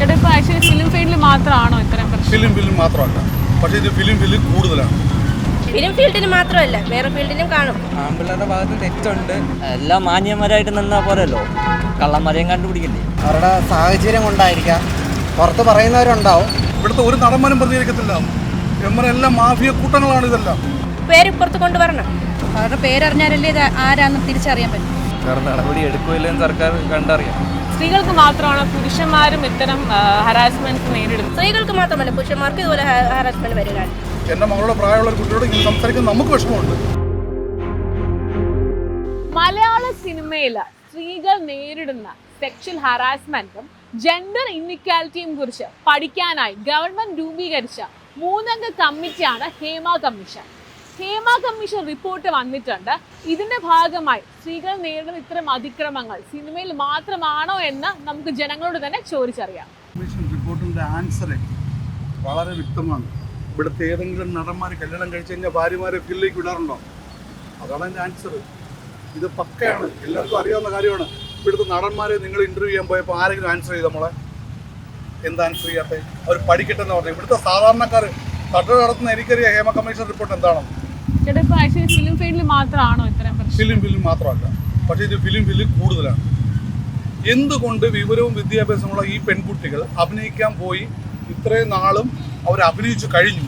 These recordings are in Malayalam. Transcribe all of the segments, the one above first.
ചേട്ടാ ഇപ്പോൾ ആക്ച്വലി ഫിലിം ഫീൽഡിൽ മാത്രമാണോ ഇത്രയും പ്രശ്നം? ഫിലിം മാത്രമല്ല, പക്ഷേ ഇത് ഫിലിം ഫീൽഡിൽ കൂടുതലാണ്. ഫിലിം ഫീൽഡിന് മാത്രമല്ല വേറെ ഫീൽഡിലും കാണും. ആമ്പിള്ളേരുടെ ഭാഗത്ത് തെറ്റുണ്ട്. എല്ലാം മാന്യന്മാരായിട്ട് നിന്നാൽ പോരല്ലോ, കള്ളന്മാരെയും കണ്ടുപിടിക്കണ്ടേ. അവരുടെ സാഹചര്യം കൊണ്ടായിരിക്കാം, പുറത്ത് പറയുന്നവരുണ്ടാവും. ഇവിടുത്തെ ഒരു നടന്മാരും പ്രതികരിക്കത്തില്ല. എല്ലാം മാഫിയ കൂട്ടങ്ങളാണ് ഇതെല്ലാം. പേര് പുറത്ത് കൊണ്ടുവരണം. അവരുടെ പേരറിഞ്ഞാലല്ലേ ഇത് ആരാന്ന് തിരിച്ചറിയാൻ പറ്റും. വേറെ നടപടി എടുക്കില്ലെന്ന് സർക്കാർ കണ്ടറിയാം. സ്ത്രീകൾക്ക് മാത്രമാണ് പുരുഷന്മാരും ഇത്തരം ഹരാസ്മെന്റ് നേരിടുന്നത്? സ്ത്രീകൾക്ക് മാത്രമല്ല പുരുഷന്മാർക്ക് ഇതുപോലെ ഹാരാസ്മെന്റ് വരികയാണ്. എൻ്റെ മകളുടെ പ്രായമുള്ള ഒരു കുട്ടിയോട് ഇങ്ങനെ സംസാരിക്കാൻ നമുക്ക് വിഷമമുണ്ട്. മലയാള സിനിമയിൽ സ്ത്രീകൾ നേരിടുന്ന സെക്ഷൽ ഹറാസ്മെന്റും ജെൻഡർ ഇൻഇക്വാലിറ്റിയും കുറിച്ച് പഠിക്കാനായി ഗവൺമെന്റ് രൂപീകരിച്ച 3-അംഗ കമ്മിറ്റിയാണ് Hema commission. Hema commission report വന്നിട്ടുണ്ട്. ഇതിന്റെ ഭാഗമായി സ്ത്രീകൾ നേരിടുന്ന ഇത്തരം അതിക്രമങ്ങൾ സിനിമയിൽ മാത്രമാണോ എന്ന് നമുക്ക് ജനങ്ങളോട് തന്നെ ചോദിച്ചറിയാം. കമ്മീഷൻ റിപ്പോർട്ടിൻ്റെ ആൻസർ വളരെ വ്യക്തമാണ്. ഇവിടുത്തെ ഏതെങ്കിലും നടന്മാർ കല്യാണം കഴിച്ചു കഴിഞ്ഞാൽ ഭാര്യമാരെ ഫീൽഡിലേക്ക് വിടാറുണ്ടോ? അതാണ് എൻ്റെ ആൻസർ. ഇത് പക്കയാണ്, എല്ലാവർക്കും അറിയാവുന്ന കാര്യമാണ്. ഇവിടുത്തെ നടന്മാരെ നിങ്ങൾ ഇൻ്റർവ്യൂ ചെയ്യാൻ പോയപ്പോൾ ആരെങ്കിലും ആൻസർ ചെയ്ത് നമ്മളെ എന്താ ആൻസർ ചെയ്യാത്ത? അവർ പഠിക്കട്ടെ എന്ന് പറഞ്ഞു. ഇവിടുത്തെ സാധാരണക്കാർ തട്ട നടത്തുന്ന എനിക്കറിയാം ഹേമ കമ്മീഷൻ റിപ്പോർട്ട് എന്താണെന്ന്. ചേട്ടാ ഇപ്പോൾ ആക്ച്വലി ഫിലിം ഫീൽഡിൽ മാത്രമാണോ ഇത്തരം പ്രശ്നം? ഫിലിം മാത്രമല്ല, പക്ഷേ ഇത് ഫിലിം ഫീൽഡിൽ കൂടുതലാണ്. എന്തുകൊണ്ട് വിവരവും വിദ്യാഭ്യാസമുള്ള ഈ പെൺകുട്ടികൾ അഭിനയിക്കാൻ പോയി ഇത്രയും നാളും അവർ അഭിനയിച്ചു കഴിഞ്ഞു,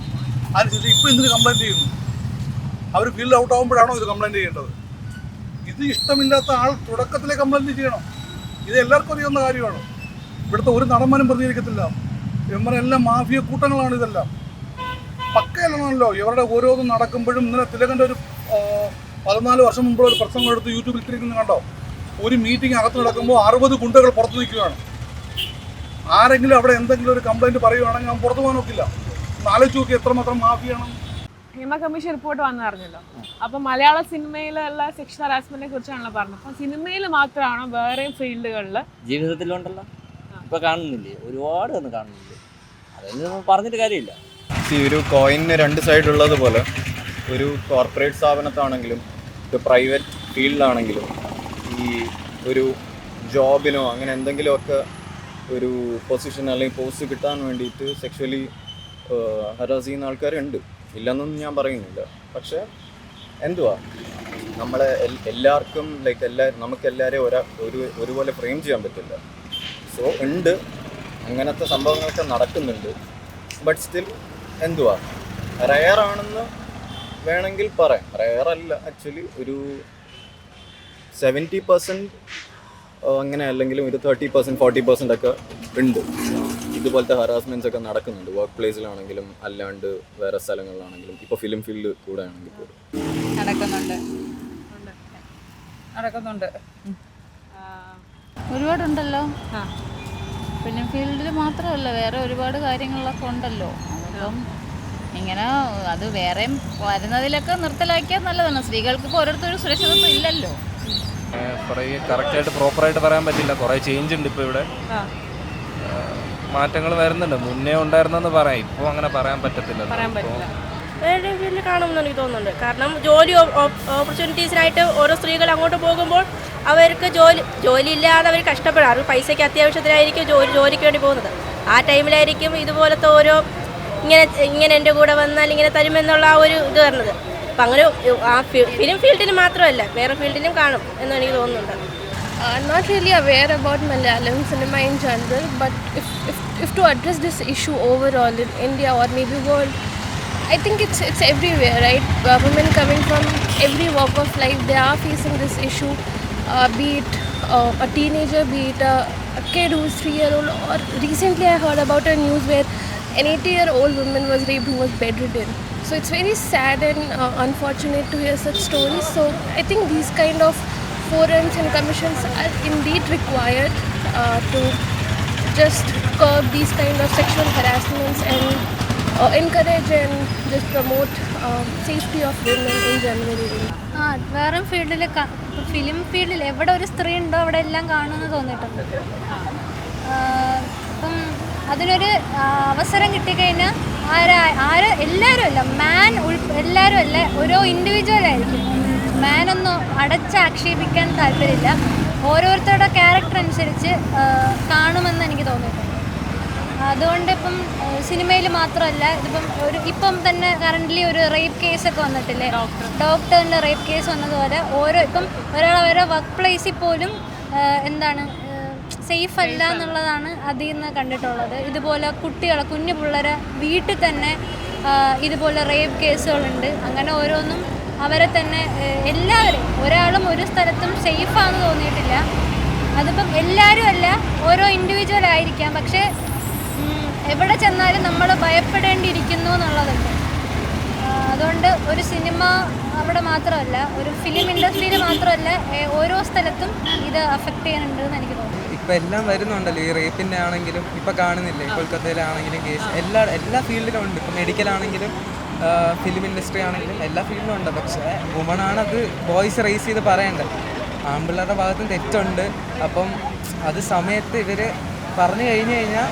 അതിനുശേഷം ഇപ്പോൾ എന്തിന് കംപ്ലൈൻറ്റ് ചെയ്യുന്നു? അവർ ഫീൽഡ് ഔട്ട് ആകുമ്പോഴാണോ ഇത് കംപ്ലൈൻറ്റ് ചെയ്യേണ്ടത്? ഇത് ഇഷ്ടമില്ലാത്ത ആൾ തുടക്കത്തിലെ കംപ്ലൈൻറ്റ് ചെയ്യണം. ഇത് എല്ലാവർക്കും അറിയാവുന്ന കാര്യമാണ്. ഇവിടുത്തെ ഒരു നടന്മാരും പ്രതികരിക്കത്തില്ല. എല്ലാം മാഫിയ കൂട്ടങ്ങളാണ് ഇതെല്ലാം. പക്കയല്ലണമല്ലോ ഇവരുടെ ഓരോന്നും നടക്കുമ്പോഴും. ഇന്നലെ തിലകൻ്റെ ഒരു 14 വർഷം മുമ്പുള്ള ഒരു പ്രസംഗം എടുത്ത് യൂട്യൂബിൽ ഇട്ടിരിക്കുന്നത് കണ്ടോ? ഒരു മീറ്റിംഗ് അകത്ത് നടക്കുമ്പോൾ 60 ഗുണ്ടകൾ പുറത്ത് നിൽക്കുകയാണ്. ആരെങ്കിലും അവിടെ എന്തെങ്കിലും ഒരു കംപ്ലൈൻറ്റ് പറയുകയാണെങ്കിൽ ഞാൻ പുറത്തു പോകാൻ നോക്കില്ല. ആലോചിച്ച് നോക്കി എത്രമാത്രം മാഫിയാണ്. ഹേമ കമ്മീഷൻ റിപ്പോർട്ട് വന്നറിഞ്ഞല്ലോ. അപ്പം മലയാള സിനിമയിലുള്ള സെക്ഷൽ ഹറാസ്മെന്റിനെ കുറിച്ചാണല്ലോ പറഞ്ഞത്. അപ്പം സിനിമയിൽ മാത്രമാണോ വേറെയും ഫീൽഡുകളിൽ? ജീവിതത്തിലുണ്ടല്ലോ, ഇപ്പൊ കാണുന്നില്ലേ, ഒരുപാട് ഒന്ന് കാണുന്നില്ലേ. അതൊന്നും പറഞ്ഞിട്ട് കാര്യമില്ല. ഒരു കോയിന് 2 സൈഡ് ഉള്ളതുപോലെ ഒരു കോർപ്പറേറ്റ് സ്ഥാപനത്താണെങ്കിലും ഒരു പ്രൈവറ്റ് ഫീൽഡിലാണെങ്കിലും ഈ ഒരു ജോബിനോ അങ്ങനെ എന്തെങ്കിലുമൊക്കെ ഒരു പൊസിഷൻ അല്ലെങ്കിൽ പോസ്റ്റ് കിട്ടാൻ വേണ്ടിയിട്ട് സെക്ഷലി ഹരാസ് ചെയ്യുന്ന ആൾക്കാരുണ്ട്, ഇല്ലെന്നൊന്നും ഞാൻ പറയുന്നില്ല. പക്ഷേ എന്തുവാ, നമ്മളെ എല്ലാവർക്കും നമുക്കെല്ലാവരെയും ഒരുപോലെ ഫ്രെയിം ചെയ്യാൻ പറ്റില്ല. സോ ഉണ്ട്, അങ്ങനത്തെ സംഭവങ്ങളൊക്കെ നടക്കുന്നുണ്ട്. ബട്ട് സ്റ്റിൽ എന്തുവാ, റെയറാണെന്ന് വേണമെങ്കിൽ പറയാം. റെയറല്ല, ആക്ച്വലി ഒരു 70% അങ്ങനെ, അല്ലെങ്കിലും ഒരു 30% 40% ഒക്കെ ഉണ്ട്. ഇതുപോലത്തെ ഹറാസ്മെൻറ്റ്സ് ഒക്കെ നടക്കുന്നുണ്ട്, വർക്ക് പ്ലേസിലാണെങ്കിലും അല്ലാണ്ട് വേറെ സ്ഥലങ്ങളിലാണെങ്കിലും. ഇപ്പോൾ ഫിലിം ഫീൽഡ് കൂടെ ആണെങ്കിൽ പോലും നടക്കുന്നുണ്ട്. ഒരുപാടുണ്ടല്ലോ. ഫിലിം ഫീൽഡിൽ മാത്രമല്ല, വേറെ ഒരുപാട് കാര്യങ്ങളിലൊക്കെ ഉണ്ടല്ലോ. അപ്പം ഇങ്ങനെ അത് വേറെയും വരുന്നതിലൊക്കെ നിർത്തലാക്കിയാൽ നല്ലതാണ്. സ്ത്രീകൾക്ക് ഇപ്പോൾ ഓരോരുത്തരും സുരക്ഷിതത്വം ഇല്ലല്ലോ. കുറേ കറക്റ്റായിട്ട് പ്രോപ്പറായിട്ട് പറയാൻ പറ്റില്ല. കുറേ ചേഞ്ച് ഉണ്ട് ഇപ്പോൾ. ഇവിടെ മാറ്റങ്ങൾ വരുന്നുണ്ട്. മുന്നേ ഉണ്ടായിരുന്നെന്ന് പറയാം, ഇപ്പോൾ അങ്ങനെ പറയാൻ പറ്റത്തില്ല. വേറെ ഫീൽഡിൽ കാണുമെന്ന് എനിക്ക് തോന്നുന്നുണ്ട്. കാരണം ജോലി ഓപ്പർച്യൂണിറ്റീസിനായിട്ട് ഓരോ സ്ത്രീകൾ അങ്ങോട്ട് പോകുമ്പോൾ അവർക്ക് ജോലി ഇല്ലാതെ അവർ കഷ്ടപ്പെടാം. അവർ പൈസയ്ക്ക് അത്യാവശ്യത്തിനായിരിക്കും ജോലിക്ക് വേണ്ടി പോകുന്നത്. ആ ടൈമിലായിരിക്കും ഇതുപോലത്തെ ഓരോ ഇങ്ങനെ എൻ്റെ കൂടെ വന്നാൽ ഇങ്ങനെ തരുമെന്നുള്ള ആ ഒരു ഇത് വരുന്നത്. അപ്പം അങ്ങനെ ആ ഫിലിം ഫീൽഡിൽ മാത്രമല്ല വേറെ ഫീൽഡിലും കാണും എന്ന് എനിക്ക് തോന്നുന്നുണ്ട്. Not really aware about Malayalam cinema in general, but if to address this issue overall in India or maybe world, I think it's everywhere, right? Women coming from every walk of life, they are facing this issue, be it a teenager, be it a kid who's 3-year-old, or recently I heard about a news where an 80-year-old woman was raped who was bedridden. So it's very sad and unfortunate to hear such stories. So I think these kind of forums and commissions are indeed required to just curb these kind of sexual harassments and encourage and just promote safety of women in general. വേറെ ഫീൽഡിൽ ഫിലിം ഫീൽഡിൽ എവിടെ ഒരു സ്ത്രീ ഉണ്ടോ അവിടെ എല്ലാം കാണുമെന്ന് തോന്നിയിട്ടുണ്ട്. അപ്പം അതിനൊരു അവസരം കിട്ടിക്കഴിഞ്ഞാൽ എല്ലാവരും അല്ല, എല്ലാവരും അല്ല, ഓരോ ഇൻഡിവിജ്വൽ ആയിരിക്കും. മാനൊന്നും അടച്ചാക്ഷേപിക്കാൻ താല്പര്യമില്ല. ഓരോരുത്തരുടെ ക്യാരക്ടർ അനുസരിച്ച് കാണുമെന്ന് എനിക്ക് തോന്നിയിട്ടുണ്ട്. അതുകൊണ്ട് ഇപ്പം സിനിമയിൽ മാത്രമല്ല ഇതിപ്പം ഇപ്പം തന്നെ കറൻ്റ്ലി ഒരു റേപ്പ് കേസൊക്കെ വന്നിട്ടില്ലേ, ഡോക്ടറിൻ്റെ റേപ്പ് കേസ് വന്നതുപോലെ ഇപ്പം ഒരാളെ വർക്ക് പ്ലേസിൽ പോലും എന്താണ് സേഫ് അല്ല എന്നുള്ളതാണ് അതിൽ നിന്ന് കണ്ടിട്ടുള്ളത്. ഇതുപോലെ കുഞ്ഞു പിള്ളേരെ വീട്ടിൽ തന്നെ ഇതുപോലെ റേപ്പ് കേസുകളുണ്ട്. അങ്ങനെ ഓരോന്നും അവരെ തന്നെ എല്ലാവരും ഒരാളും ഒരു സ്ഥലത്തും സേഫാണെന്ന് തോന്നിയിട്ടില്ല. അതിപ്പം എല്ലാവരും അല്ല, ഓരോ ഇൻഡിവിജ്വൽ ആയിരിക്കാം, പക്ഷേ എവിടെ ചെന്നാലും നമ്മൾ ഭയപ്പെടേണ്ടിയിരിക്കുന്നു എന്നുള്ളതുണ്ട്. അതുകൊണ്ട് ഒരു സിനിമ അവിടെ മാത്രമല്ല, ഒരു ഫിലിം ഇൻഡസ്ട്രിയിൽ മാത്രമല്ല, ഓരോ സ്ഥലത്തും ഇത് അഫക്റ്റ് ചെയ്യാനുണ്ട് എന്ന് എനിക്ക് തോന്നുന്നു. ഇപ്പം എല്ലാം വരുന്നുണ്ടല്ലോ, ഈ റേപ്പിൻ്റെ ആണെങ്കിലും ഇപ്പം കാണുന്നില്ലേ, കൊൽക്കത്തയിലാണെങ്കിലും കേസ് എല്ലാ ഫീൽഡിലും ഉണ്ട്. ഇപ്പം മെഡിക്കലാണെങ്കിലും ഫിലിം ഇൻഡസ്ട്രി ആണെങ്കിലും എല്ലാ ഫീൽഡിലും ഉണ്ട്. പക്ഷേ വുമണാണത് വോയിസ് റേസ് ചെയ്ത് പറയേണ്ടത്. ആൺപിള്ളേരുടെ ഭാഗത്തും തെറ്റുണ്ട്. അപ്പം അത് സമയത്ത് ഇവർ പറഞ്ഞു കഴിഞ്ഞ് കഴിഞ്ഞാൽ,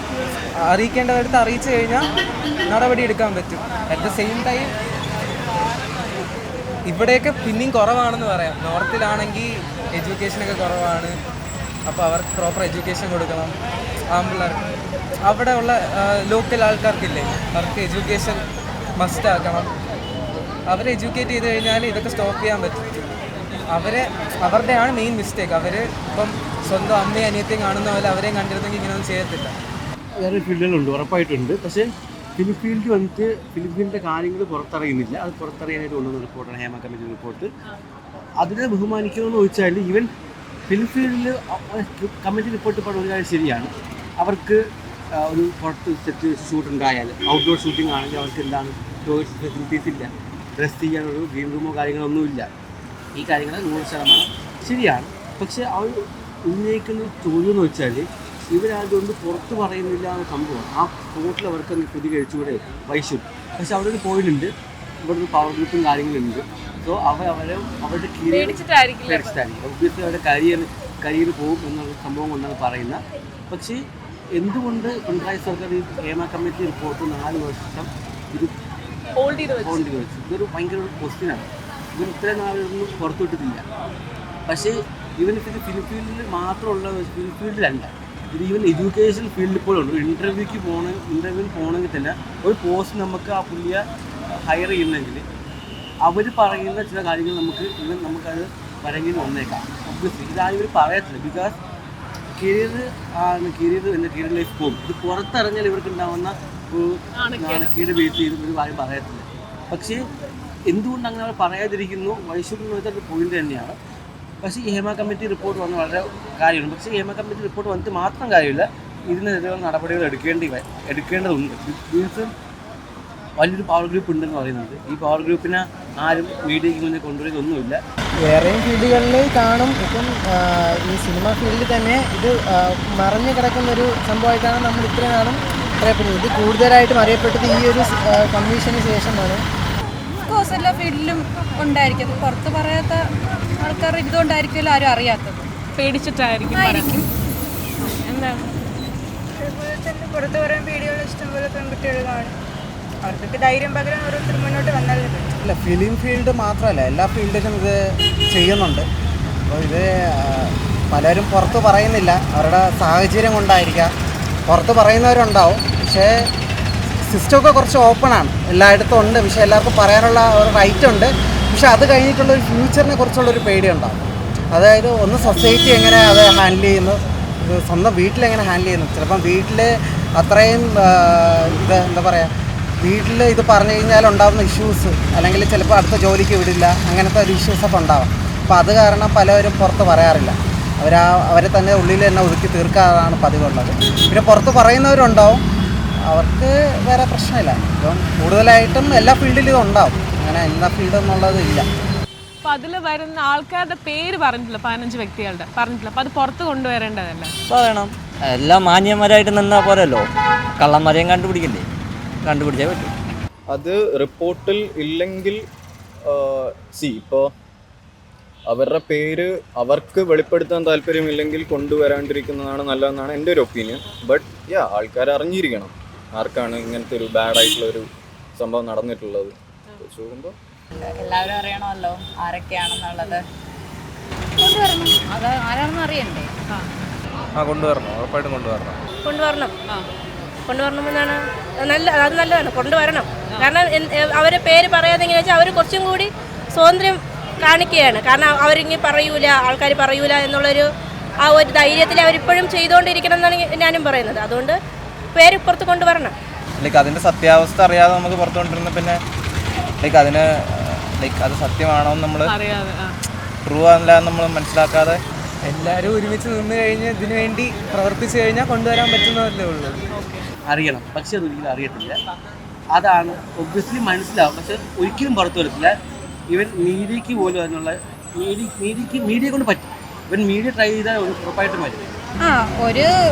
അറിയിക്കേണ്ടവരടുത്ത് അറിയിച്ചു കഴിഞ്ഞാൽ നടപടി എടുക്കാൻ പറ്റും. അറ്റ് ദ സെയിം ടൈം ഇവിടെയൊക്കെ പിന്നെയും കുറവാണെന്ന് പറയാം. നോർത്തിലാണെങ്കിൽ എഡ്യൂക്കേഷനൊക്കെ കുറവാണ്. അപ്പോൾ അവർക്ക് പ്രോപ്പർ എഡ്യൂക്കേഷൻ കൊടുക്കണം ആൺപിള്ളേർക്ക്. അവിടെ ഉള്ള ലോക്കൽ ആൾക്കാർക്കില്ലേ, അവർക്ക് എഡ്യൂക്കേഷൻ മസ്റ്റ് ആക്കണം. അവരെ എഡ്യൂക്കേറ്റ് ചെയ്ത് കഴിഞ്ഞാൽ ഇതൊക്കെ സ്റ്റോപ്പ് ചെയ്യാൻ പറ്റും. അവരുടെയാണ് മെയിൻ മിസ്റ്റേക്ക്. അവർ ഇപ്പം സ്വന്തം അമ്മയും അനിയത്തെയും കാണുന്ന പോലെ അവരെയും കണ്ടിരുന്നെങ്കിൽ ഇങ്ങനെയൊന്നും ചെയ്യത്തില്ല. വേറെ ഫീൽഡുകളുണ്ട്, ഉറപ്പായിട്ടുണ്ട്. പക്ഷേ ഫിലിം ഫീൽഡ് വന്നിട്ട് ഫിലിം ഫീൽഡിൻ്റെ കാര്യങ്ങൾ പുറത്തറിയുന്നില്ല. അത് പുറത്തറിയാനായിട്ട് കൊണ്ടുവന്ന റിപ്പോർട്ടാണ് ഹേമ കമ്മിറ്റി റിപ്പോർട്ട്. അതിനെ ബഹുമാനിക്കണമെന്ന് ചോദിച്ചാൽ ഈവൻ ഫിലിം ഫീൽഡിൽ കമ്മിറ്റി റിപ്പോർട്ട് പറഞ്ഞ ഒരു കാര്യം ശരിയാണ്. അവർക്ക് ഒരു പുറത്ത് സെറ്റ് ഷൂട്ട് ഉണ്ടായാൽ, ഔട്ട്ഡോർ ഷൂട്ടിംഗ് ആണെങ്കിൽ അവർക്ക് എന്താണ് ടോയ്ലറ്റ് ഫെസിലിറ്റീസ് ഇല്ല, ഡ്രസ് ചെയ്യാനൊരു ഗ്രീൻ റൂമോ കാര്യങ്ങളൊന്നുമില്ല. ഈ കാര്യങ്ങൾ 100% ശരിയാണ്. പക്ഷേ അവർ ഉന്നയിക്കുന്ന ചോദ്യം എന്ന് വെച്ചാൽ ഇവരതുകൊണ്ട് പുറത്ത് പറയുന്നില്ല എന്ന സംഭവം. ആ സ്പോട്ടിൽ അവർക്ക് പൊതി കഴിച്ചുകൂടെ വൈശുദ്ധ. പക്ഷെ അവിടെ ഒരു പോയിന്റ്, ഇവിടെ ഒരു പവർ ഗ്രൂപ്പും കാര്യങ്ങളുണ്ട്. സോ അവരുടെ പേടിച്ചിട്ടായിരിക്കും ഒബ്വിയസ്ലി അവരുടെ കരിയർ പോകും എന്നുള്ള സംഭവം കൊണ്ടാണ് പറയുന്നത്. പക്ഷേ എന്തുകൊണ്ട് പിണറായി സർക്കാർ ഈ ഹേമ കമ്മിറ്റി റിപ്പോർട്ട് 4 വർഷം ഇത് ഹോൾഡ് ചെയ്ത് വെച്ചു? ഇതൊരു ഭയങ്കര ക്വസ്റ്റ്യനാണ്. ഇവർ ഇത്രയും നാളൊന്നും പുറത്തുവിട്ടിട്ടില്ല. പക്ഷേ ഇവനിത് ഫിലിം ഫീൽഡിൽ മാത്രമുള്ള ഫിലിം ഫീൽഡിലല്ല, ഇത് ഈവൻ എഡ്യൂക്കേഷൻ ഫീൽഡിൽ പോലും ഉണ്ട്. ഇൻ്റർവ്യൂവിന് പോകണമെങ്കിൽ തന്നെ ഒരു പോസ്റ്റ് നമുക്ക് ആ പുള്ളിയെ ഹയർ ചെയ്യുന്നെങ്കിൽ അവർ പറയുന്ന ചില കാര്യങ്ങൾ നമുക്കത് വരങ്ങിൽ വന്നേക്കാം. ഒബ്വിയസ്ലി ഇതാരും ഇവർ പറയത്തില്ല. ബിക്കോസ് കരിയർ ലൈഫ് പോകും. ഇത് പുറത്തിറങ്ങിയാൽ ഇവർക്ക് ഉണ്ടാകുന്ന ഒരു നാണക്കേട് ബേസ് ചെയ്ത് ഒരു കാര്യം പറയത്തില്ല. പക്ഷേ എന്തുകൊണ്ട് അങ്ങനെ അവർ പറയാതിരിക്കുന്നു? വൈശുദ്ധി എന്ന് വെച്ചാൽ ഒരു പോയിന്റ് തന്നെയാണ്. പക്ഷേ ഈ ഹേമ കമ്മിറ്റി റിപ്പോർട്ട് വന്ന വളരെ കാര്യമാണ്. പക്ഷേ ഹേമ കമ്മിറ്റി റിപ്പോർട്ട് വന്നിട്ട് മാത്രം കാര്യമില്ല, ഇതിനെതിരെ നടപടികൾ എടുക്കേണ്ടതുണ്ട്. മീൻസ് വലിയൊരു പവർ ഗ്രൂപ്പ് ഉണ്ടെന്ന് പറയുന്നത്. ഈ പവർ ഗ്രൂപ്പിനെ ആരും മീഡിയയ്ക്ക് മുന്നിൽ കൊണ്ടുവരുന്നൊന്നുമില്ല. വേറെയും ഫീൽഡുകളിൽ കാണും. ഇപ്പം ഈ സിനിമ ഫീൽഡിൽ തന്നെ ഇത് മറഞ്ഞു കിടക്കുന്നൊരു സംഭവമായിട്ടാണ് നമ്മൾ ഇത്രയും നാളും അറിയപ്പെടുന്നത്. ഇത് കൂടുതലായിട്ടും അറിയപ്പെട്ടത് ഈ ഒരു കമ്മീഷന് ശേഷമാണ്. ഓഫ്കോഴ്സ് എല്ലാ ഫീൽഡിലും ഉണ്ടായിരിക്കും. പുറത്ത് പറയാത്ത ആൾക്കാർ ഇതുകൊണ്ടായിരിക്കുമല്ലോ ആരും അറിയാത്തത്. പേടിച്ചിട്ടായിരിക്കും. എന്താണ് അതുപോലെ തന്നെ പുറത്ത് പറയാൻ പേടിയുള്ള ഇഷ്ടംപോലെ പെൺകുട്ടികൾ കാണും. അവർക്കൊക്കെ ധൈര്യം പകരം ഓരോരുത്തർ മുന്നോട്ട് വന്നാലും അല്ല, ഫിലിം ഫീൽഡ് മാത്രമല്ല, എല്ലാ ഫീൽഡിലും ഇത് ചെയ്യുന്നുണ്ട്. അപ്പോൾ ഇത് പലരും പുറത്ത് പറയുന്നില്ല, അവരുടെ സാഹചര്യം കൊണ്ടായിരിക്കാം. പുറത്ത് പറയുന്നവരുണ്ടാവും, പക്ഷേ സിസ്റ്റമൊക്കെ കുറച്ച് ഓപ്പണാണ്, എല്ലായിടത്തും ഉണ്ട്. പക്ഷേ എല്ലാവർക്കും പറയാനുള്ള ഒരു റൈറ്റ് ഉണ്ട്. പക്ഷെ അത് കഴിഞ്ഞിട്ടുള്ളൊരു ഫ്യൂച്ചറിനെ കുറിച്ചുള്ളൊരു പേടിയുണ്ടാവും. അതായത് ഒന്ന് സൊസൈറ്റി എങ്ങനെ അത് ഹാൻഡിൽ ചെയ്യുന്നു, സ്വന്തം വീട്ടിലെങ്ങനെ ഹാൻഡിൽ ചെയ്യുന്നു. ചിലപ്പം വീട്ടിൽ അത്രയും ഇത് എന്താ പറയുക, വീട്ടിൽ ഇത് പറഞ്ഞു കഴിഞ്ഞാൽ ഉണ്ടാകുന്ന ഇഷ്യൂസ്, അല്ലെങ്കിൽ ചിലപ്പോൾ അടുത്ത ജോലിക്ക് വിടില്ല, അങ്ങനത്തെ ഒരു ഇഷ്യൂസൊക്കെ ഉണ്ടാവാം. അപ്പോൾ അത് കാരണം പലവരും പുറത്ത് പറയാറില്ല. അവരെ തന്നെ ഉള്ളിൽ തന്നെ ഒതുക്കി തീർക്കാറാണ് പതിവുള്ളത്. പിന്നെ പുറത്ത് പറയുന്നവരുണ്ടാവും, അവർക്ക് വേറെ പ്രശ്നമില്ല. ഇപ്പം കൂടുതലായിട്ടും എല്ലാ ഫീൽഡിലും ഇതുണ്ടാവും, അങ്ങനെ എല്ലാ ഫീൽഡ് എന്നുള്ളത് ഇല്ല. അപ്പോൾ അതിൽ വരുന്ന ആൾക്കാരുടെ പേര് പറഞ്ഞിട്ടില്ല, 15 വ്യക്തികളുടെ പറഞ്ഞിട്ടില്ല. അപ്പോൾ അത് പുറത്ത് കൊണ്ടുവരേണ്ടതല്ലേ? പറയണം. എല്ലാം മാന്യന്മാരായിട്ട് നിന്നാൽ പോരല്ലോ, കള്ളന്മാരെയും കണ്ടുപിടിച്ചേ പറ്റും. അത് റിപ്പോർട്ടിൽ ഇല്ലെങ്കിൽ ഇപ്പോൾ അവരുടെ പേര് അവർക്ക് വെളിപ്പെടുത്താൻ താല്പര്യമില്ലെങ്കിൽ കൊണ്ടുവരാണ്ടിരിക്കുന്നതാണ് നല്ലതെന്നാണ് എൻ്റെ ഒരു ഒപ്പീനിയൻ. ബട്ട് ആൾക്കാർ അറിഞ്ഞിരിക്കണം ആർക്കാണ് ഇങ്ങനത്തെ ഒരു ബാഡായിട്ടുള്ളൊരു സംഭവം നടന്നിട്ടുള്ളത്. നോക്കുമ്പോൾ എല്ലാവരും അറിയണമല്ലോ ആരൊക്കെയാണെന്നുള്ളത്. കൊണ്ടുവരണം, അത് ആരാണെന്ന് അറിയണ്ടേ? കൊണ്ടുവരണം, ഉറപ്പായിട്ടും കൊണ്ടുവരണം. കൊണ്ടുവരണമെന്നാണ് അത് നല്ലതാണ്, കൊണ്ടുവരണം. കാരണം അവരെ പേര് പറയാതെ എങ്ങനെ വെച്ചാൽ അവർ കുറച്ചും കൂടി സ്വാതന്ത്ര്യം കാണിക്കുകയാണ്. കാരണം അവരിങ്ങനെ പറയൂല, ആൾക്കാർ പറയൂല എന്നുള്ളൊരു ആ ഒരു ധൈര്യത്തിൽ അവരിപ്പോഴും ചെയ്തുകൊണ്ടിരിക്കണം എന്നാണ് ഞാനും പറയുന്നത്. അതുകൊണ്ട് പേര് പുറത്ത് കൊണ്ടുവരണം. അതിൻ്റെ സത്യാവസ്ഥ അറിയാതെ നമുക്ക് പുറത്തു കൊണ്ടിരുന്ന പിന്നെ അതിന് അത് സത്യമാണോ നമ്മൾ ട്രൂ അല്ല നമ്മൾ മനസ്സിലാക്കാതെ എല്ലാവരും ഒരുമിച്ച് നിന്ന് കഴിഞ്ഞ് ഇതിനു വേണ്ടി പ്രവർത്തിച്ചു കഴിഞ്ഞാൽ കൊണ്ടുവരാൻ പറ്റുന്നതല്ലേ ഉള്ളൂ. അറിയണം, പക്ഷെ അതൊരിക്കലും അറിയത്തില്ല. അതാണ് ഒബ്വിയസ്ലി മനസ്സിലാവും, പക്ഷെ ഒരിക്കലും പുറത്തു വരത്തില്ല. ഇവൻ മീഡിയക്ക് പോലും അതിനുള്ള മീഡിയ കൊണ്ട് പറ്റും. ഇവൻ മീഡിയ ട്രൈ ചെയ്താൽ ഉറപ്പായിട്ടും വരും. ഒരു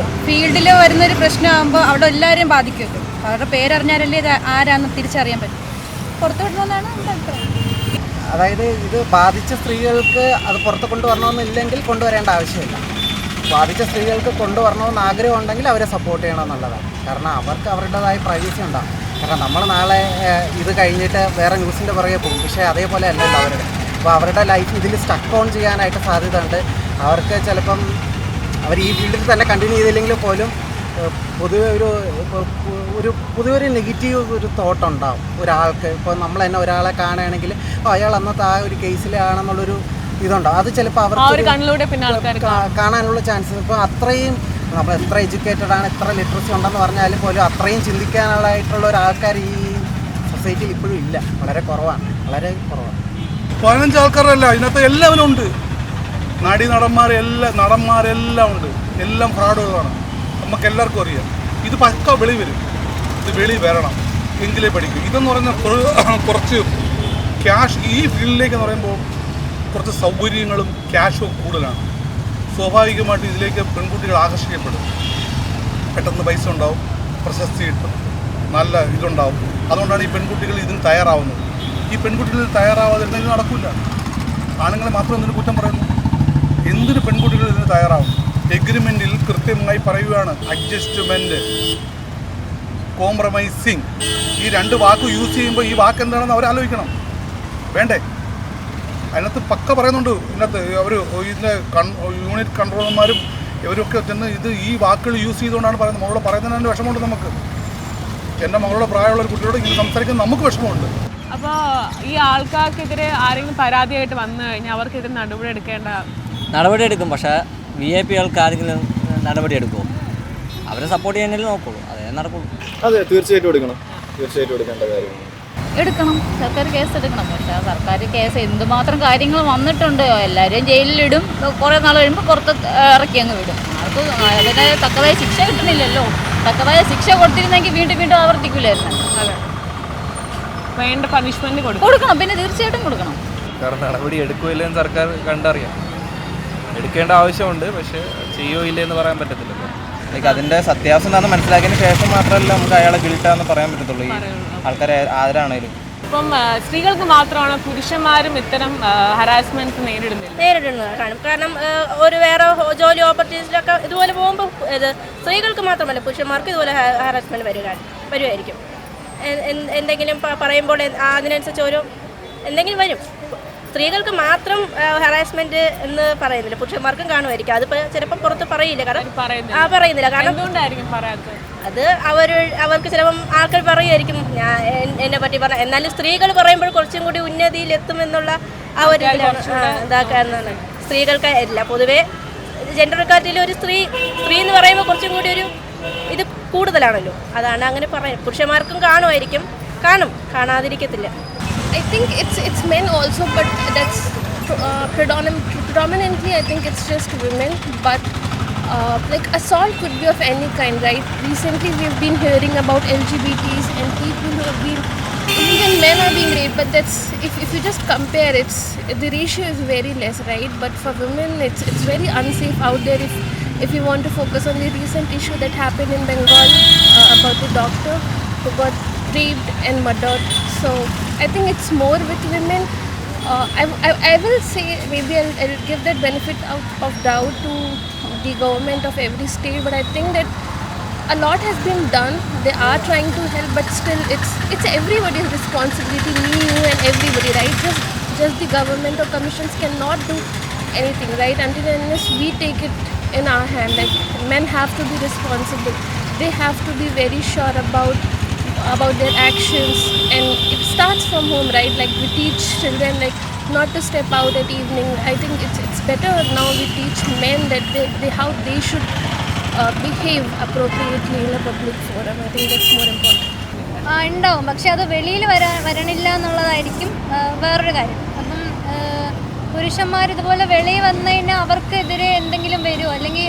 ഫീൽഡിൽ വരുന്നൊരു പ്രശ്നമാകുമ്പോൾ അവിടെ എല്ലാവരെയും ബാധിക്കുമല്ലോ. അവരുടെ പേരറിഞ്ഞാലല്ലേ ഇത് ആരാന്ന് തിരിച്ചറിയാൻ പറ്റും. പുറത്തു വിടണമെന്നാണ് എൻ്റെ അഭിപ്രായം. അതായത് ഇത് ബാധിച്ച സ്ത്രീകൾക്ക് അത് പുറത്ത് കൊണ്ടുവരണമെന്നില്ലെങ്കിൽ കൊണ്ടുവരേണ്ട ആവശ്യമില്ല. ബാധിച്ച സ്ത്രീകൾക്ക് കൊണ്ടുവരണമെന്ന് ആഗ്രഹം ഉണ്ടെങ്കിൽ അവരെ സപ്പോർട്ട് ചെയ്യണമെന്നുള്ളതാണ്. കാരണം അവർക്ക് അവരുടേതായ പ്രൈവസി ഉണ്ടാകും. കാരണം നമ്മൾ നാളെ ഇത് കഴിഞ്ഞിട്ട് വേറെ ന്യൂസിൻ്റെ പുറകെ പോകും. പക്ഷേ അതേപോലെ അല്ലല്ലോ അവരുടെ. അപ്പോൾ അവരുടെ ലൈഫ് ഇതിൽ സ്റ്റക്ക് ഓൺ ചെയ്യാനായിട്ട് സാധ്യത ഉണ്ട്. അവർക്ക് ചിലപ്പം അവർ ഈ ഫീൽഡിൽ തന്നെ കണ്ടിന്യൂ ചെയ്തില്ലെങ്കിൽ പോലും പൊതുവെ പൊതുവെ നെഗറ്റീവ് ഒരു തോട്ട് ഉണ്ടാവും ഒരാൾക്ക്. ഇപ്പോൾ നമ്മൾ തന്നെ ഒരാളെ കാണുകയാണെങ്കിൽ അയാൾ അന്നത്തെ ആ ഒരു കേസിലാണെന്നുള്ളൊരു ഇതുണ്ടാവും. അത് ചിലപ്പോൾ അവർക്ക് കാണാനുള്ള ചാൻസസ്. ഇപ്പോൾ അത്രയും നമ്മൾ എത്ര എഡ്യൂക്കേറ്റഡ് ആണ്, എത്ര ലിറ്ററസി ഉണ്ടെന്ന് പറഞ്ഞാലും പോലും അത്രയും ചിന്തിക്കാനുള്ളതായിട്ടുള്ള ഒരാൾക്കാർ ഈ സൊസൈറ്റിയിൽ ഇപ്പോഴും ഇല്ല. വളരെ കുറവാണ്. 15 ആൾക്കാരല്ല, ഇതിനകത്ത് എല്ലാവരും ഉണ്ട്. നടന്മാരെല്ലാം ഉണ്ട്. എല്ലാം ഫ്രോഡുകളാണ്. നമുക്ക് എല്ലാവർക്കും അറിയാം. ഇത് പക്ക വെളി വരും. ഇത് വെളി വരണം എങ്കിലേ പഠിക്കും. ഇതെന്ന് പറഞ്ഞാൽ കുറച്ച് ക്യാഷ് ഈ ഫീൽഡിലേക്ക് എന്ന് പറയുമ്പോൾ കുറച്ച് സൗകര്യങ്ങളും ക്യാഷും കൂടുതലാണ്. സ്വാഭാവികമായിട്ട് ഇതിലേക്ക് പെൺകുട്ടികൾ ആകർഷിക്കപ്പെടും. പെട്ടെന്ന് പൈസ ഉണ്ടാവും, പ്രശസ്തി കിട്ടും, നല്ല ഇതുണ്ടാവും. അതുകൊണ്ടാണ് ഈ പെൺകുട്ടികൾ ഇതിന് തയ്യാറാവുന്നത്. ഈ പെൺകുട്ടികൾ തയ്യാറാവാതിരുന്നെങ്കിൽ നടക്കില്ല. ആണുങ്ങളെ മാത്രം എന്തിനു കുറ്റം പറയുന്നു? എന്തിന് പെൺകുട്ടികൾ ഇതിന് തയ്യാറാവും? എഗ്രിമെൻറ്റിൽ കൃത്യമായി പറയുകയാണ് അഡ്ജസ്റ്റ്മെൻറ്റ്, കോംപ്രമൈസിങ്. ഈ 2 വാക്ക് യൂസ് ചെയ്യുമ്പോൾ ഈ വാക്ക് എന്താണെന്ന് അവർ ആലോചിക്കണം. വേണ്ടേ? അതിനകത്ത് പക്ക പറയുന്നുണ്ട്. ഇതിനകത്ത് അവർ ഇതിൻ്റെ യൂണിറ്റ് കൺട്രോളർമാരും ഇവരൊക്കെ ചെന്ന് ഈ വാക്കുകൾ യൂസ് ചെയ്തുകൊണ്ടാണ് പറയുന്നത്. മകളോട് പറയുന്നതിന് വിഷമമുണ്ട് നമുക്ക്. എൻ്റെ മകളുടെ പ്രായമുള്ള ഒരു കുട്ടിയോട് ഇങ്ങനെ സംസാരിക്കുന്നത് നമുക്ക് വിഷമമുണ്ട്. അപ്പോൾ ഈ ആൾക്കാർക്കെതിരെ ആരെങ്കിലും പരാതിയായിട്ട് വന്നു കഴിഞ്ഞാൽ അവർക്കെതിരെ നടപടി എടുക്കും. പക്ഷേ VIP ആൾക്ക് ആരെങ്കിലും നടപടി എടുക്കുമോ? അവരെ സപ്പോർട്ട് ചെയ്യാനല്ലേ നോക്കുള്ളൂ, അതേ നടക്കുള്ളൂ. അതെ, തീർച്ചയായിട്ടും എടുക്കേണ്ട കാര്യമാണ്. എടുക്കണം, സർക്കാർ കേസ് എടുക്കണം. പക്ഷേ സർക്കാർ കേസ് എന്തുമാത്രം കാര്യങ്ങൾ വന്നിട്ടുണ്ട്. എല്ലാവരെയും ജയിലിലിടും, കുറേ നാൾ കഴിയുമ്പോൾ പുറത്ത് ഇറക്കി അങ്ങ് വിടും. ആൾക്ക് അതിന് തക്കതായ ശിക്ഷ കിട്ടുന്നില്ലല്ലോ. തക്കതായ ശിക്ഷ കൊടുത്തിരുന്നെങ്കിൽ വീണ്ടും ആവർത്തിക്കില്ലായിരുന്നു. അതെ, വേണ്ട പണിഷ്മെന്റ് കൊടുക്കണം. പിന്നെ തീർച്ചയായിട്ടും കൊടുക്കണം. കാരണം നടപടി എടുക്കുകയില്ലെന്ന് സർക്കാർ കണ്ടറിയാം. എടുക്കേണ്ട ആവശ്യമുണ്ട്, പക്ഷേ ചെയ്യോ ഇല്ലെന്ന് പറയാൻ പറ്റത്തില്ല. അതിൻ്റെ സത്യാവസ്ഥ എന്താണെന്ന് മനസ്സിലാക്കിയതിന് ശേഷം മാത്രമല്ല നമുക്ക് അയാളെ ഗിൽട്ടാന്ന് പറയാൻ പറ്റത്തുള്ളൂ. ഈ ആൾക്കാരെ ആരാണേലും. ഇപ്പം സ്ത്രീകൾക്ക് മാത്രമാണ് പുരുഷന്മാരും ഇത്തരം ഹറാസ്മെന്റ് നേരിടുന്നത് കാണും. കാരണം ഒരു വേറെ ജോലി ഓപ്പർച്യൂണിറ്റീസിലൊക്കെ ഇതുപോലെ പോകുമ്പോൾ സ്ത്രീകൾക്ക് മാത്രമല്ല പുരുഷന്മാർക്ക് ഇതുപോലെ ഹറാസ്മെന്റ് വരുമായിരിക്കും. എന്തെങ്കിലും പറയുമ്പോൾ അതിനനുസരിച്ച് എന്തെങ്കിലും വരും. സ്ത്രീകൾക്ക് മാത്രം ഹറാസ്മെന്റ് എന്ന് പറയുന്നില്ല, പുരുഷന്മാർക്കും കാണുമായിരിക്കും. അത് ചിലപ്പോൾ പുറത്ത് പറയില്ല. കാരണം പറയുന്നില്ല. കാരണം അത് അവർക്ക് ചിലപ്പം ആൾക്കാർ പറയുമായിരിക്കും എന്നെ പറ്റി പറഞ്ഞ. എന്നാലും സ്ത്രീകൾ പറയുമ്പോൾ കുറച്ചും കൂടി ഉന്നതിയിലെത്തുമെന്നുള്ള ആ ഒരു ഇതാക്കാന്നാണ്. സ്ത്രീകൾക്ക് ഇല്ല, പൊതുവെ ജെൻഡർക്കാറ്റിൽ ഒരു സ്ത്രീ എന്ന് പറയുമ്പോൾ കുറച്ചും കൂടി ഒരു ഇത് കൂടുതലാണല്ലോ. അതാണ് അങ്ങനെ പറയുന്നത്. പുരുഷന്മാർക്കും കാണാതിരിക്കത്തില്ല. I think it's men also, but that's predominantly I think it's just women. But like assault could be of any kind, right? Recently we've been hearing about LGBTs and people who have been, even men are being raped. But that's if you just compare, the ratio is very less, right? But for women it's very unsafe out there. If you want to focus on the recent issue that happened in Bengal about the doctor who got raped and murdered. So I think it's more with women. I will say maybe I'll give that benefit of doubt to the government of every state, but I think that a lot has been done. They are trying to help, but still it's everybody's responsibility, me, you and everybody, right? Just the government or commissions cannot do anything, right? Until unless we take it in our hand, like men have to be responsible. they have to be very sure about their actions, and it starts from home, right? Like we teach children like not to step out at evening. I think it's better now we teach men that they how they should behave appropriately in a public forum. I think that's more important. ഉണ്ടാവും, പക്ഷെ അത് വെളിയിൽ വരണില്ല എന്നുള്ളതായിരിക്കും വേറൊരു കാര്യം. അപ്പം പുരുഷന്മാർ ഇതുപോലെ വെളിയിൽ വന്നു കഴിഞ്ഞാൽ അവർക്കെതിരെ എന്തെങ്കിലും വരുമോ, അല്ലെങ്കിൽ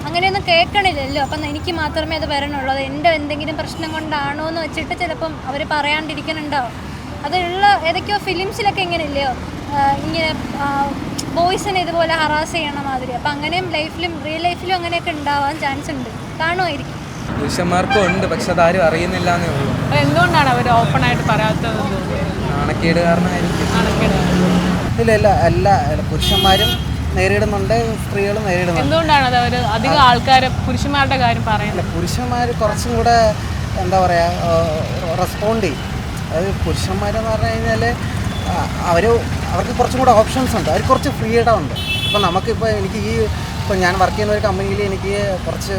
അങ്ങനെയൊന്നും കേൾക്കണില്ലല്ലോ. അപ്പം എനിക്ക് മാത്രമേ അത് വരണുള്ളൂ, അത് എൻ്റെ എന്തെങ്കിലും പ്രശ്നം കൊണ്ടാണോ എന്ന് വെച്ചിട്ട് ചിലപ്പം അവർ പറയാണ്ടിരിക്കുന്നുണ്ടാവും. അതുള്ള ഏതൊക്കെയോ ഫിലിംസിലൊക്കെ ഇങ്ങനെ ഇല്ലയോ, ഇങ്ങനെ ബോയ്സിനെ ഇതുപോലെ ഹറാസ് ചെയ്യണ മാതിരി. അപ്പം അങ്ങനെയും റിയൽ ലൈഫിലും അങ്ങനെയൊക്കെ ഉണ്ടാവാൻ ചാൻസ് ഉണ്ട്, കാണുമായിരിക്കും. പുരുഷന്മാർക്കും ഉണ്ട്, പക്ഷെ അതാരും അറിയുന്നില്ല എന്നേ ഉള്ളൂ. എന്തുകൊണ്ടാണ് അവർ ഓപ്പൺ ആയിട്ട് പറയാത്തത്? നാണക്കേട് കാരണമായിരിക്കും. ഇല്ല എല്ലാ പുരുഷന്മാരും നേരിടുന്നുണ്ട്, സ്ത്രീകളും നേരിടുന്നുണ്ട്. എന്തുകൊണ്ടാണ് അത് അവർ അധികം ആൾക്കാർ പുരുഷന്മാരുടെ കാര്യം പറയുന്നത്? പുരുഷന്മാർ കുറച്ചും കൂടെ എന്താ പറയുക റെസ്പോണ്ട് ചെയ്യും. അതായത് പുരുഷന്മാരെന്ന് പറഞ്ഞു കഴിഞ്ഞാൽ അവർക്ക് കുറച്ചും കൂടെ ഓപ്ഷൻസ് ഉണ്ട്, അവർ കുറച്ച് ഫ്രീഡം ഉണ്ട്. ഇപ്പോൾ നമുക്കിപ്പോൾ ഇപ്പോൾ ഞാൻ വർക്ക് ചെയ്യുന്ന ഒരു കമ്പനിയിൽ എനിക്ക് കുറച്ച്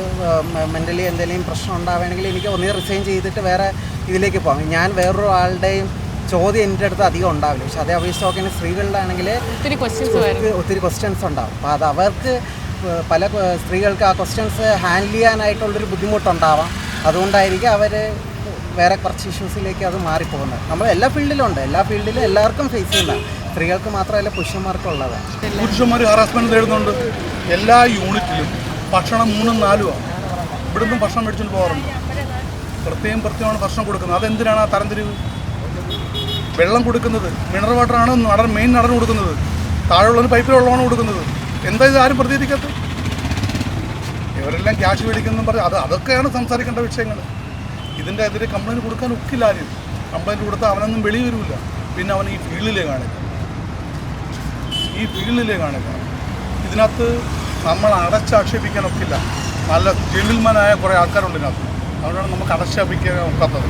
മെൻ്റലി എന്തെങ്കിലും പ്രശ്നം ഉണ്ടാവുകയാണെങ്കിൽ എനിക്ക് ഒന്നേ റിസൈൻ ചെയ്തിട്ട് വേറെ ഇതിലേക്ക് പോകാം. ഞാൻ വേറൊരു ആളുടെയും ചോദ്യം എൻ്റെ അടുത്ത് അധികം ഉണ്ടാവില്ല. പക്ഷെ അതേ അപേക്ഷിച്ച് നോക്കുകയാണെങ്കിൽ സ്ത്രീകളുടെ ആണെങ്കിൽ ഒത്തിരി ക്വസ്റ്റ്യൻസ് ഉണ്ടാവും. അപ്പോൾ അത് അവർക്ക് പല സ്ത്രീകൾക്ക് ആ ക്വസ്റ്റ്യൻസ് ഹാൻഡിൽ ചെയ്യാനായിട്ടുള്ളൊരു ബുദ്ധിമുട്ടുണ്ടാവാം. അതുകൊണ്ടായിരിക്കും അവർ വേറെ കുറച്ച് ഇഷ്യൂസിലേക്ക് അത് മാറിപ്പോകുന്നത്. നമ്മൾ എല്ലാ ഫീൽഡിലും ഉണ്ട്, എല്ലാ ഫീൽഡിലും എല്ലാവർക്കും ഫേസ് ചെയ്യുന്ന, സ്ത്രീകൾക്ക് മാത്രമല്ല പുരുഷന്മാർക്കും ഉള്ളതാണ്. പുരുഷന്മാർ ഹറാസ്മെൻറ്റ് നേരിടുന്നുണ്ട്. എല്ലാ യൂണിറ്റിലും ഭക്ഷണം 3-4 ആണ്. ഇവിടുന്ന് ഭക്ഷണം മേടിച്ചുകൊണ്ട് പോകാറുണ്ട്. പ്രത്യേകമാണ് ഭക്ഷണം കൊടുക്കുന്നത്. അതെന്തിനാണ് ആ തരംതിരിവ്? വെള്ളം കൊടുക്കുന്നത് മിനറൽ വാട്ടറാണ് മെയിൻ നടൻ കൊടുക്കുന്നത്, താഴെയുള്ളവന് പൈപ്പിൽ വെള്ളമാണ് കൊടുക്കുന്നത്. എന്താ ഇത് ആരും പ്രതികരിക്കാത്തത്? ഇവരെല്ലാം ക്യാഷ് മേടിക്കുന്നതെന്ന് പറഞ്ഞാൽ അതൊക്കെയാണ് സംസാരിക്കേണ്ട വിഷയങ്ങൾ. ഇതിൻ്റെ എതിരെ കംപ്ലയിൻറ്റ് കൊടുക്കാൻ ഒക്കില്ല ആരും. കംപ്ലയിൻറ്റ് കൊടുത്താൽ അവനൊന്നും വെളി വരില്ല. പിന്നെ അവൻ ഈ ഫീൽഡിലേ കാണില്ല. ഇതിനകത്ത് നമ്മൾ അടച്ചാക്ഷേപിക്കാൻ ഒക്കില്ല. നല്ല ജെന്റിൽമാനായ കുറേ ആൾക്കാരുണ്ട് ഇതിനകത്ത്. അതുകൊണ്ടാണ് നമുക്ക് അടച്ചാക്ഷേപിക്കാൻ ഒക്കാത്തത്.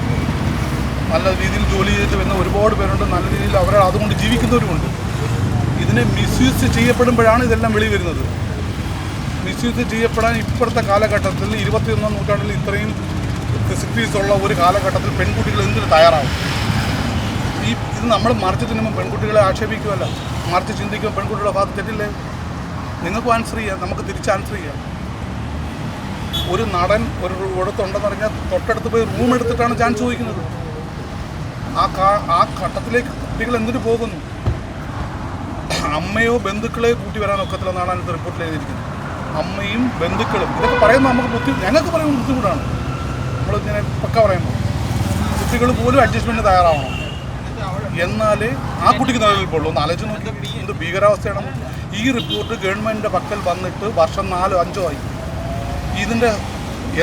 നല്ല രീതിയിൽ ജോലി ചെയ്തിട്ട് വരുന്ന ഒരുപാട് പേരുണ്ട്, നല്ല രീതിയിൽ അവർ അതുകൊണ്ട് ജീവിക്കുന്നവരുമുണ്ട്. ഇതിനെ മിസ്യൂസ് ചെയ്യപ്പെടുമ്പോഴാണ് ഇതെല്ലാം വെളി വരുന്നത്. മിസ്യൂസ് ചെയ്യപ്പെടാൻ ഇപ്പോഴത്തെ കാലഘട്ടത്തിൽ 21ാം നൂറ്റാണ്ടിൽ ഇത്രയും ഫെസിലിറ്റീസ് ഉള്ള ഒരു കാലഘട്ടത്തിൽ പെൺകുട്ടികൾ എന്തിനു തയ്യാറാവും? ഇത് നമ്മൾ മറിച്ച് തിന്നുമ്പോൾ പെൺകുട്ടികളെ ആക്ഷേപിക്കുമല്ല, മറിച്ച് ചിന്തിക്കുമ്പോൾ പെൺകുട്ടികളുടെ ഭാഗത്ത് തെറ്റില്ലേ? നിങ്ങൾക്കും ആൻസർ ചെയ്യാം, നമുക്ക് തിരിച്ച് ആൻസർ ചെയ്യാം. ഒരു നടൻ ഒരു ഇടത്തുണ്ടെന്ന് പറഞ്ഞാൽ തൊട്ടടുത്ത് പോയി റൂം എടുത്തിട്ടാണ് ചാൻസ് ചോദിക്കുന്നത്. ആ ഘട്ടത്തിലേക്ക് കുട്ടികൾ എന്തിനു പോകുന്നു? അമ്മയോ ബന്ധുക്കളെയോ കൂട്ടി വരാൻ ഒക്കത്തില്ലെന്നാണ് അതിനകത്ത് റിപ്പോർട്ടിൽ എഴുതിയിരിക്കുന്നത്. അമ്മയും ബന്ധുക്കളും ഇതൊക്കെ പറയുമ്പോൾ ഞങ്ങൾക്ക് പറയുമ്പോൾ ബുദ്ധിമുട്ടാണ്. നമ്മളിങ്ങനെ പക്ക പറയുമ്പോൾ കുട്ടികൾ പോലും അഡ്ജസ്റ്റ്മെൻറ്റ് തയ്യാറാവണം. എന്നാലേ ആ കുട്ടിക്ക് നിലനിൽപ്പുള്ളൂ. ഒന്ന് ആലോചിച്ച് നോക്കി എന്ത് ഭീകരാവസ്ഥയാണ്. ഈ റിപ്പോർട്ട് ഗവൺമെൻറ്റിൻ്റെ പക്കൽ വന്നിട്ട് വർഷം 4-5 ആയി. ഇതിൻ്റെ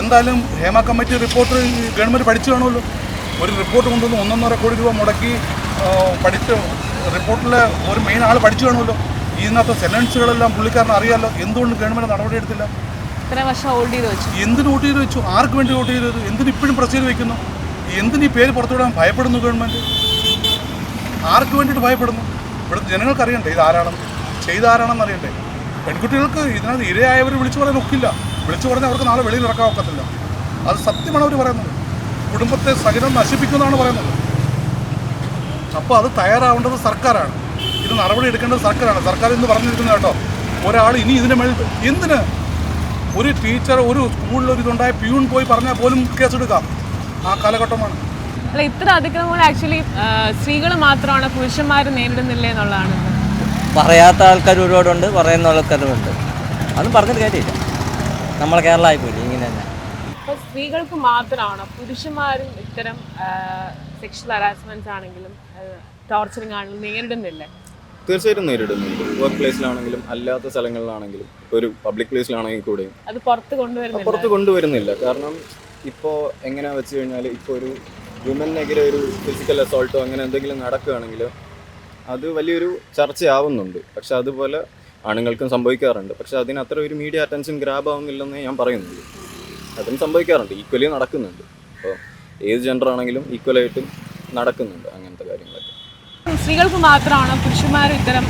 എന്തായാലും ഹേമ കമ്മിറ്റി റിപ്പോർട്ട് ഗവൺമെൻറ് പഠിച്ചു കാണുമല്ലോ. ഒരു റിപ്പോർട്ട് കൊണ്ടുവന്ന് 1.5 കോടി രൂപ മുടക്കി പഠിച്ച് റിപ്പോർട്ടിലെ ഒരു മെയിൻ ആൾ പഠിച്ചു കാണുമല്ലോ. ഇതിനകത്ത് സെൻറ്റൻസുകളെല്ലാം പുള്ളിക്കാരന് അറിയാമല്ലോ. എന്തുകൊണ്ട് ഗവൺമെൻറ് നടപടി എടുത്തില്ല? എന്തിന് വോട്ട് ചെയ്ത് വെച്ചു? ആർക്ക് വേണ്ടി വോട്ട് ചെയ്തത്? എന്തിന് ഇപ്പോഴും പ്രസ് ചെയ്ത് വെക്കുന്നു? എന്തിന് ഈ പേര് പുറത്തുവിടാൻ ഭയപ്പെടുന്നു ഗവൺമെൻറ്? ആർക്ക് വേണ്ടിയിട്ട് ഭയപ്പെടുന്നു? ഇവിടുത്തെ ജനങ്ങൾക്ക് അറിയണ്ടേ ഇതാരാണെന്ന്, ചെയ്താരാണെന്ന് അറിയണ്ടേ? പെൺകുട്ടികൾക്ക് ഇതിനകത്ത് ഇരയായവർ വിളിച്ചു പറയാൻ ഒക്കില്ല. വിളിച്ചു പറഞ്ഞാൽ അവർക്ക് നാളെ വെളിയിൽ ഇറക്കാൻ ഒക്കത്തില്ല. അത് സത്യമാണ് അവർ പറയുന്നത്. കുടുംബത്തെ സഹിതം നശിപ്പിക്കുന്നതാണ് പറയുന്നത്. അപ്പോൾ അത് തയ്യാറാവേണ്ടത് സർക്കാരാണ്. ഇത് നടപടി എടുക്കേണ്ടത് സർക്കാരാണ്. സർക്കാർ ഇന്ന് പറഞ്ഞിരിക്കുന്നത് കേട്ടോ, ഒരാൾ ഇനി ഇതിന് മേൽ എന്തിന് ഒരു ടീച്ചർ ഒരു സ്കൂളിൽ ഒരു ഇതുണ്ടായ പ്യൂൺ പോയി പറഞ്ഞാൽ പോലും കേസെടുക്കാം. ആ കാലഘട്ടമാണ്. അല്ല, ഇത്ര അതിക്രമങ്ങൾ ആക്ച്വലി സ്ത്രീകൾ മാത്രമാണ്, പുരുഷന്മാർ നേരിടുന്നില്ല എന്നുള്ളതാണ്. പറയാത്ത ആൾക്കാർ ഒരുപാടുണ്ട്, പറയുന്ന ആൾക്കാരുമുണ്ട്. അതൊന്നും പറഞ്ഞിട്ട് കാര്യമില്ല. നമ്മളെ കേരളം ആയിപ്പോയില്ല ഇങ്ങനെ തന്നെ. അപ്പോൾ സ്ത്രീകൾക്ക് മാത്രമാണോ പുരുഷന്മാരും ഇത്തരം സെക്ഷൽ ഹറാസ്മെൻറ്റ്സ് ആണെങ്കിലും ടോർച്ചറിങ് ആണെങ്കിലും നേരിടുന്നില്ലേ? തീർച്ചയായിട്ടും നേരിടുന്നുണ്ട്. വർക്ക് പ്ലേസിലാണെങ്കിലും അല്ലാത്ത സ്ഥലങ്ങളിലാണെങ്കിലും. ഒരു പബ്ലിക് പ്ലേസിലാണെങ്കിൽ കൂടെയും അത് പുറത്ത് കൊണ്ടുവരുന്നില്ല. കാരണം ഇപ്പോൾ എങ്ങനെയാ വെച്ച് കഴിഞ്ഞാൽ ഇപ്പോൾ ഒരു വുമനെതിരെ ഒരു ഫിസിക്കൽ അസോൾട്ടോ അങ്ങനെ എന്തെങ്കിലും നടക്കുകയാണെങ്കിൽ അത് വലിയൊരു ചർച്ചയാവുന്നുണ്ട്. പക്ഷെ അതുപോലെ ആണുങ്ങൾക്കും സംഭവിക്കാറുണ്ട്. പക്ഷെ അതിന് അത്ര ഒരു മീഡിയ അറ്റൻഷൻ ഗ്രാബ് ആവുന്നില്ലെന്ന് ഞാൻ പറയുന്നുള്ളൂ. അതും സംഭവിക്കാറുണ്ട്, ഈക്വലി നടക്കുന്നുണ്ട്. അപ്പോൾ ഏത് ജെൻഡർ ആണെങ്കിലും ഈക്വലായിട്ടും നടക്കുന്നുണ്ട് അങ്ങനത്തെ കാര്യങ്ങളൊക്കെ. സ്ത്രീകൾക്ക് മാത്രമാണോ പുരുഷന്മാരും ഇത്തരം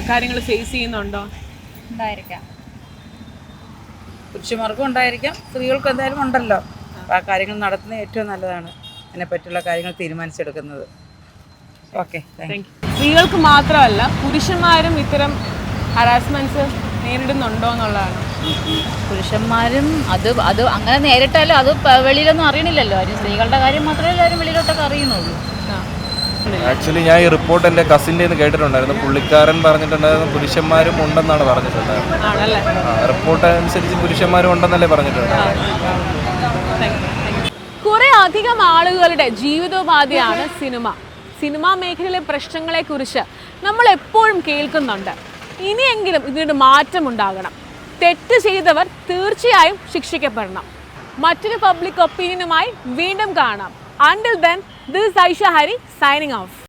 കാര്യങ്ങൾ ഫേസ് ചെയ്യുന്നുണ്ടോ? ഉണ്ടായിരിക്കാം. പുരുഷന്മാർക്കും ഉണ്ടായിരിക്കാം, സ്ത്രീകൾക്കും എന്തായാലും ഉണ്ടല്ലോ. അപ്പോൾ ആ കാര്യങ്ങൾ നടത്തുന്നത് ഏറ്റവും നല്ലതാണ്, അതിനെപ്പറ്റിയുള്ള കാര്യങ്ങൾ തീരുമാനിച്ചെടുക്കുന്നത്. Okay, thank you. സ്ത്രീകൾക്ക് മാത്രമല്ല പുരുഷന്മാരും ഇത്തരം ഹറാസ്മെന്റ്സ് നേരിടുന്നുണ്ടോ എന്നുള്ളതാണ്. പുരുഷന്മാരും അത് അങ്ങനെ നേരിട്ടാലും അത് വെളിയിലൊന്നും അറിയണില്ലല്ലോ. ആരും സ്ത്രീകളുടെ കാര്യം മാത്രമേ എല്ലാവരും വെളിയിലോട്ടൊക്കെ അറിയുന്നുള്ളൂ. ആക്ച്വലി ഞാൻ ഈ റിപ്പോർട്ട് എൻ്റെ കസിൻ്റെ കേട്ടിട്ടുണ്ടായിരുന്നു. പുള്ളിക്കാരൻ പറഞ്ഞിട്ടുണ്ടായിരുന്നു പുരുഷന്മാരും ഉണ്ടെന്നാണ് പറഞ്ഞിട്ടുണ്ടായിരുന്നത്. റിപ്പോർട്ട് അനുസരിച്ച് പുരുഷന്മാരും ഉണ്ടെന്നല്ലേ പറഞ്ഞിട്ടുണ്ടായിരുന്നു. കുറെ അധികം ആളുകളുടെ ജീവിതോപാധിയാണ് സിനിമ. സിനിമാ മേഖലയിലെ പ്രശ്നങ്ങളെക്കുറിച്ച് നമ്മൾ എപ്പോഴും കേൾക്കുന്നുണ്ട്. ഇനിയെങ്കിലും ഇതിനൊരു മാറ്റമുണ്ടാകണം. തെറ്റ് ചെയ്തവർ തീർച്ചയായും ശിക്ഷിക്കപ്പെടണം. മറ്റൊരു പബ്ലിക് ഒപ്പീനിയനുമായി വീണ്ടും കാണാം. Until then, this is Aisha Hari signing off.